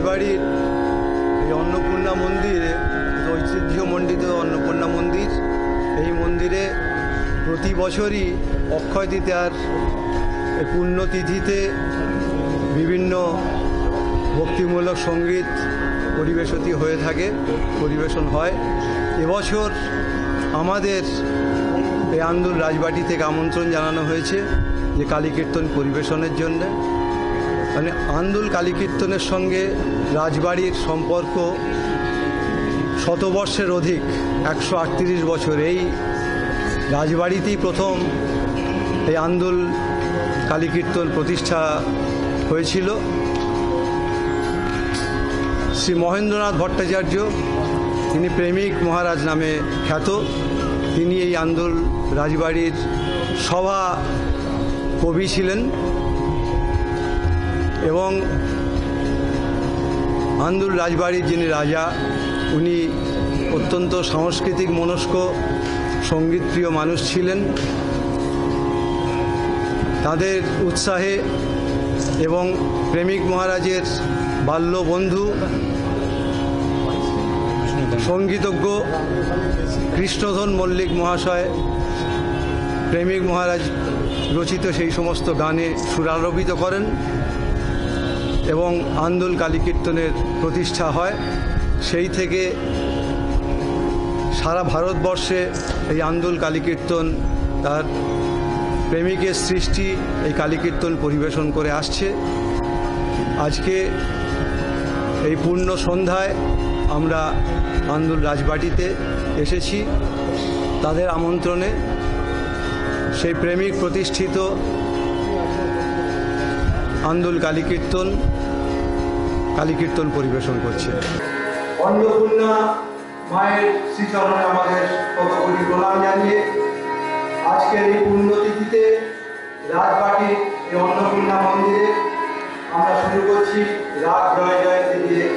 রাজবাড়ির এই অন্নপূর্ণা মন্দিরে, ঐতিহ্যমণ্ডিত অন্নপূর্ণা মন্দির, এই মন্দিরে প্রতি বছরই অক্ষয় তৃতীয়ার পুণ্যতিথিতে বিভিন্ন ভক্তিমূলক সঙ্গীত পরিবেশন হয়। এবছর আমাদের এই আন্দুল রাজবাড়ি থেকে আমন্ত্রণ জানানো হয়েছে যে কালী কীর্তন পরিবেশনের জন্য। মানে আন্দুল কালী কীর্তনের সঙ্গে রাজবাড়ির সম্পর্ক শতবর্ষের অধিক, 138 বছর। এই রাজবাড়িতেই প্রথম এই আন্দুল কালী কীর্তন প্রতিষ্ঠা হয়েছিল। শ্রী মহেন্দ্রনাথ ভট্টাচার্য, তিনি প্রেমিক মহারাজ নামে খ্যাত, তিনি এই আন্দুল রাজবাড়ির সভা কবি ছিলেন এবং আন্দুল রাজবাড়ির যিনি রাজা, উনি অত্যন্ত সাংস্কৃতিক মনস্ক সঙ্গীতপ্রিয় মানুষ ছিলেন। তাদের উৎসাহে এবং প্রেমিক মহারাজের বাল্য বন্ধু সঙ্গীতজ্ঞ কৃষ্ণধন মল্লিক মহাশয় প্রেমিক মহারাজ রচিত সেই সমস্ত গানে সুরারোপিত করেন এবং আন্দুল কালী কীর্তনের প্রতিষ্ঠা হয়। সেই থেকে সারা ভারতবর্ষে এই আন্দুল কালী কীর্তন তার প্রেমিকের সৃষ্টি এই কালী কীর্তন পরিবেশন করে আসছে। আজকে এই পূর্ণ সন্ধ্যায় আমরা আন্দুল রাজবাড়িতে এসেছি তাদের আমন্ত্রণে। সেই প্রেমিক প্রতিষ্ঠিত আন্দুল কালী কীর্তন পরিবেশন করছে। অন্নপূর্ণা মায়ের শ্রীচরণে আমাদের কতগুলি প্রণাম জানিয়ে আজকের এই পুণ্যতিথিতে রাজবাড়ির এই অন্নপূর্ণা মন্দিরে আমরা শুরু করছি রাজ জয় জয়ন্তী দিয়ে।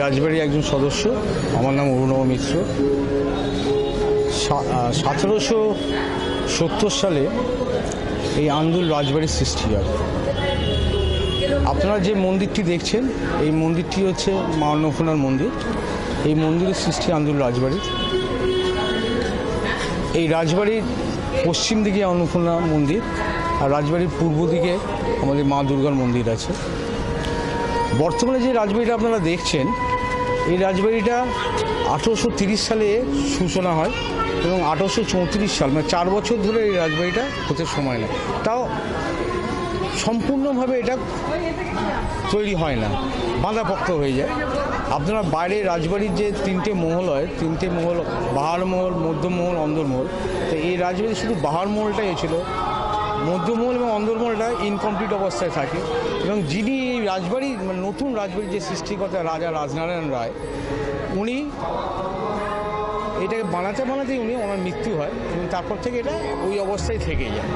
রাজবাড়ির একজন সদস্য। আমার নাম অরুণব মিশ্র। 1770 সালে এই আন্দুল রাজবাড়ির সৃষ্টি হয়। আপনারা যে মন্দিরটি দেখছেন এই মন্দিরটি হচ্ছে মা অন্নপূর্ণার মন্দির। এই মন্দিরের সৃষ্টি আন্দুল রাজবাড়ির। এই রাজবাড়ির পশ্চিম দিকে অন্নপূর্ণা মন্দির, আর রাজবাড়ির পূর্ব দিকে আমাদের মা দুর্গার মন্দির আছে। বর্তমানে যে রাজবাড়িটা আপনারা দেখছেন এই রাজবাড়িটা 1830 সালে সূচনা হয় এবং 1834 সাল, মানে 4 বছর ধরে এই রাজবাড়িটা হতে সময় নেয়। তাও সম্পূর্ণভাবে এটা তৈরি হয় না, বাঁধাপোক্ত হয়ে যায়। আপনারা বাইরে রাজবাড়ির যে 3টে মহল হয়, 3টে মহল, বাহার মহল, মধ্যমহল, অন্দরমহল, তো এই রাজবাড়ির শুধু বাহার মহলটাই ছিল। মধ্যমহল এবং অন্দরমহলটা ইনকমপ্লিট অবস্থায় থাকে। এবং যিনি এই রাজবাড়ি, মানে নতুন রাজবাড়ির যে সৃষ্টিকর্তা রাজা রাজনারায়ণ রায়, উনি এটাকে বানাতে বানাতেই ওনার মৃত্যু হয় এবং তারপর থেকে এটা ওই অবস্থায় থেকে যায়।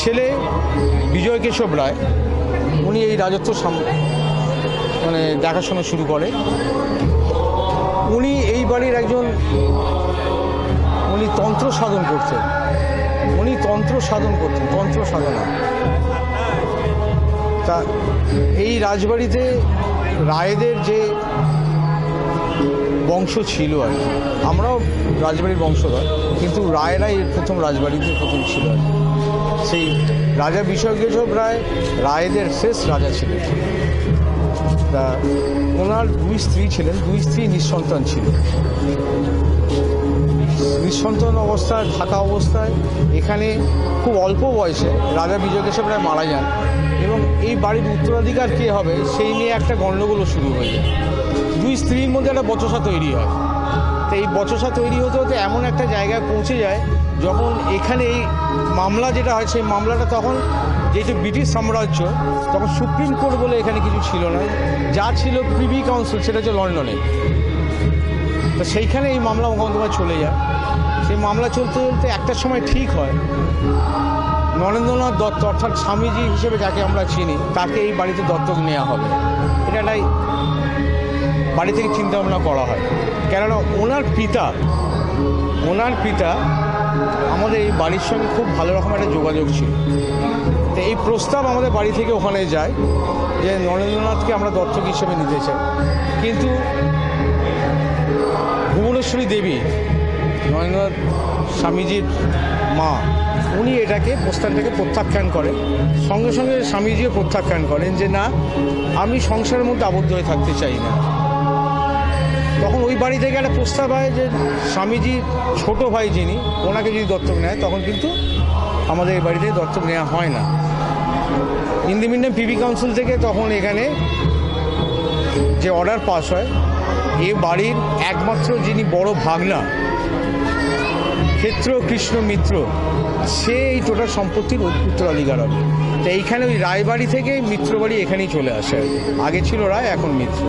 ছেলে বিজয় কেশব রায়, উনি এই রাজত্ব মানে দেখাশোনা শুরু করে। উনি এই বাড়ির একজন, উনি তন্ত্র সাধনা, তন্ত্র সাধনা। তা এই রাজবাড়িতে রায়দের যে বংশ ছিল আর কি, আমরাও রাজবাড়ির বংশধর, কিন্তু রায়রাই প্রথম রাজবাড়িতে প্রথম ছিল আর কি। সেই রাজা বিজয় কেশব রায় রায়দের শেষ রাজা ছিলেন। তা ওনার 2 স্ত্রী ছিলেন, 2 স্ত্রী নিঃসন্তান ছিল। নিঃসন্তান অবস্থায় থাকা অবস্থায় এখানে খুব অল্প বয়সে রাজা বিজয় কেশব রায় মারা যান এবং এই বাড়ির উত্তরাধিকার কে হবে সেই নিয়ে একটা গণ্ডগোলও শুরু হয়ে যায়। 2 স্ত্রীর মধ্যে একটা বচসা তৈরি হয়। তো এই বচসা তৈরি হতে হতে এমন একটা জায়গায় পৌঁছে যায় যখন এখানে এই মামলা যেটা হয়, সেই মামলাটা তখন যেহেতু ব্রিটিশ সাম্রাজ্য, তখন সুপ্রিম কোর্ট বলে এখানে কিছু ছিল না, যা ছিল প্রিভি কাউন্সিল, সেটা হচ্ছে লন্ডনে। তো সেইখানে এই মামলা মোকদ্দমা চলে যায়। সেই মামলা চলতে চলতে একটা সময় ঠিক হয় নরেন্দ্রনাথ দত্ত, অর্থাৎ স্বামীজি হিসেবে যাকে আমরা চিনি, তাকে এই বাড়িতে দত্তক নেওয়া হবে। এটা একটাই বাড়ি থেকে চিন্তাভাবনা করা হয়, কেননা ওনার পিতা আমাদের এই বাড়ির সঙ্গে খুব ভালো রকম একটা যোগাযোগ ছিল। তো এই প্রস্তাব আমাদের বাড়ি থেকে ওখানে যায় যে নরেন্দ্রনাথকে আমরা দত্তক হিসেবে নিতে চাই। কিন্তু ভুবনেশ্বরী দেবী, নরেন্দ্রনাথ স্বামীজির মা, উনি প্রস্তাবটাকে প্রত্যাখ্যান করেন। সঙ্গে সঙ্গে স্বামীজিও প্রত্যাখ্যান করেন যে না, আমি সংসারের মধ্যে আবদ্ধ হয়ে থাকতে চাই না। তখন ওই বাড়ি থেকে একটা প্রস্তাব হয় যে স্বামীজির ছোট ভাই যিনি, ওনাকে যদি দত্তক নেয়, তখন কিন্তু আমাদের এই বাড়িতে দত্তক নেওয়া হয় না। In the meantime privy council থেকে তখন এখানে যে অর্ডার পাস হয়, এ বাড়ির একমাত্র যিনি বড় ভাগনা ক্ষেত্র কৃষ্ণ মিত্র, সে এই টোটাল সম্পত্তির উত্তরাধিকার হবে। তো এইখানে ওই রায়বাড়ি থেকে মিত্রবাড়ি এখানেই চলে আসে। আগে ছিল রায়, এখন মিত্র।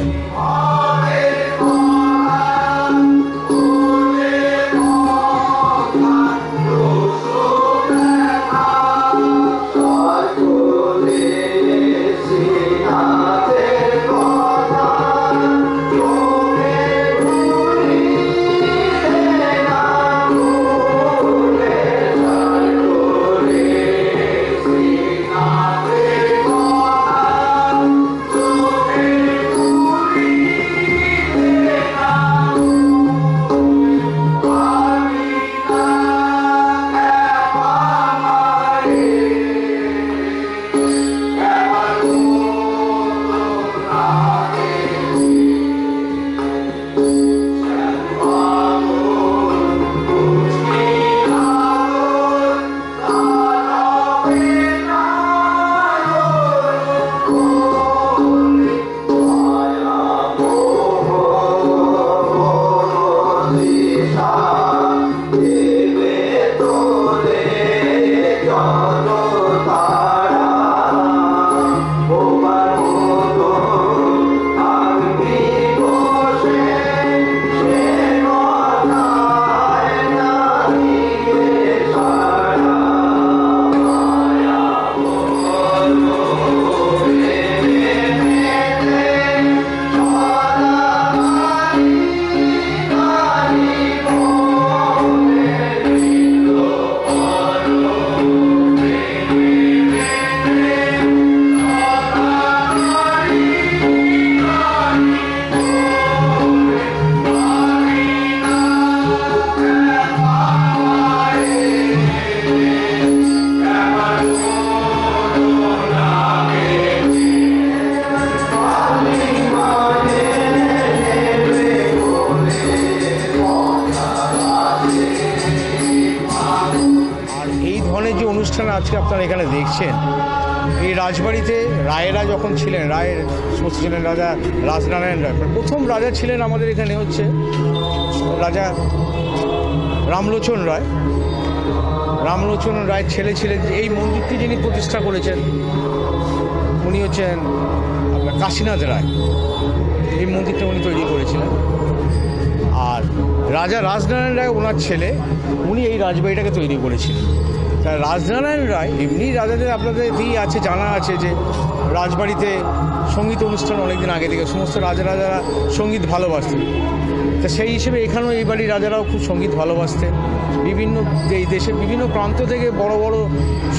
দেখছেন, এই রাজবাড়িতে রায়েরা যখন ছিলেন, রায়ের সমস্ত ছিলেন রাজা রাজনারায়ণ রায়। প্রথম রাজা ছিলেন আমাদের এখানে হচ্ছে রাজা রামলোচন রায়। রামলোচন রায়ের ছেলে ছিলেন, এই মন্দিরটি যিনি প্রতিষ্ঠা করেছেন উনি হচ্ছেন আপনার কাশীনাথ রায়। এই মন্দিরটা উনি তৈরি করেছিলেন। আর রাজা রাজনারায়ণ রায় ওনার ছেলে, উনি এই রাজবাড়িটাকে তৈরি করেছিলেন। তা রাজনারায়ণ রায় এমনি রাজাদের আপনাদের আছে, জানা আছে যে রাজবাড়িতে সঙ্গীত অনুষ্ঠান অনেকদিন আগে থেকে সমস্ত রাজারা সঙ্গীত ভালোবাসতেন। তা সেই হিসেবে এখানেও এই বাড়ির রাজারাও খুব সঙ্গীত ভালোবাসতেন। বিভিন্ন এই দেশের বিভিন্ন প্রান্ত থেকে বড় বড়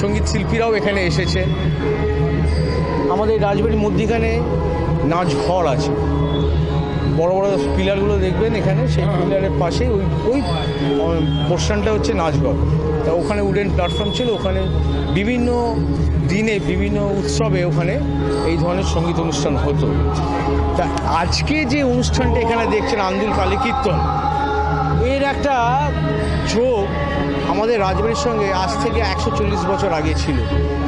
সঙ্গীত শিল্পীরাও এখানে এসেছে। আমাদের রাজবাড়ির মধ্যিখানে নাচ ঘর আছে, বড় বড় পিলারগুলো দেখবেন এখানে, সেই পিলারের পাশে ওই পোর্শনটা হচ্ছে নাচঘর। তা ওখানে উডেন প্ল্যাটফর্ম ছিল, ওখানে বিভিন্ন দিনে বিভিন্ন উৎসবে ওখানে এই ধরনের সঙ্গীত অনুষ্ঠান হতো। তা আজকে যে অনুষ্ঠানটা এখানে দেখছেন আন্দুল কালী কীর্তন, এর একটা যোগ আমাদের রাজবাড়ির সঙ্গে আজ থেকে 140 বছর আগে ছিল।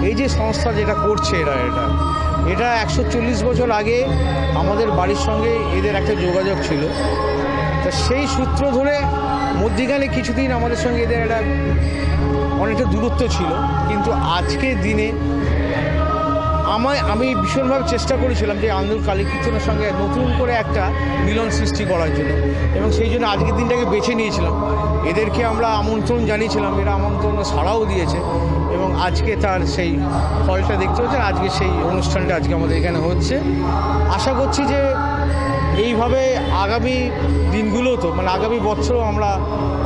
এই যে সংস্থা যেটা করছে এটা 140 বছর আগে আমাদের বাড়ির সঙ্গে এদের একটা যোগাযোগ ছিল। তা সেই সূত্র ধরে মধ্যিখানে কিছুদিন আমাদের সঙ্গে এদের একটা অনেকটা দূরত্ব ছিল, কিন্তু আজকের দিনে আমি ভীষণভাবে চেষ্টা করেছিলাম যে আন্দুল কালী কীর্তনের সঙ্গে নতুন করে একটা মিলন সৃষ্টি করার জন্য, এবং সেই জন্য আজকের দিনটাকে বেছে নিয়েছিলাম। এদেরকে আমরা আমন্ত্রণ জানিয়েছিলাম, এরা আমন্ত্রণ সাড়াও দিয়েছে, এবং আজকে তার সেই ফলটা দেখতে হচ্ছে। আজকে সেই অনুষ্ঠানটা আজকে আমাদের এখানে হচ্ছে। আশা করছি যে এইভাবে আগামী দিনগুলো তো মানে আগামী বছরও আমরা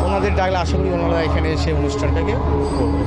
ওনাদের ডাকলে আশা করি ওনারা এখানে এসে অনুষ্ঠানটাকে করবে।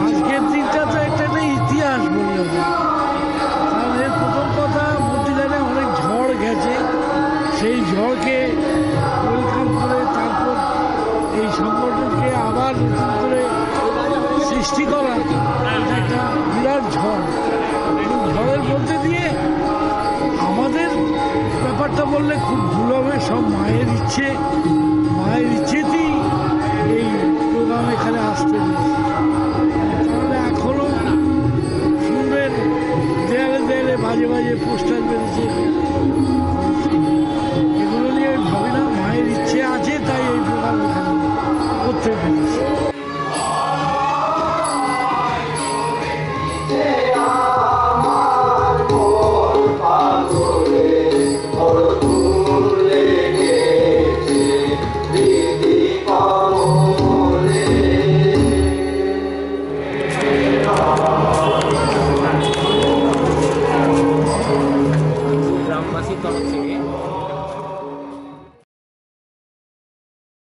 আজকের দিনটা তো একটা ইতিহাস বলতে হবে। কারণ এর প্রথম কথা, মধ্যিখানে অনেক ঝড় গেছে, সেই ঝড়কে ওয়েলকাম করে তারপর এই সংগঠনকে আবার নতুন করে সৃষ্টি করা একটা বিরাট ঝড়। এবং ঝড়ের মধ্যে দিয়ে আমাদের ব্যাপারটা বললে খুব ভুল হবে। সব মায়ের ইচ্ছেতেই এই প্রোগ্রাম এখানে আসতে দিয়েছে। তাহলে এখনো শুনবেন দেয়ালে দেয়ালে বাজে বাজে পোস্টার বেরিয়েছে,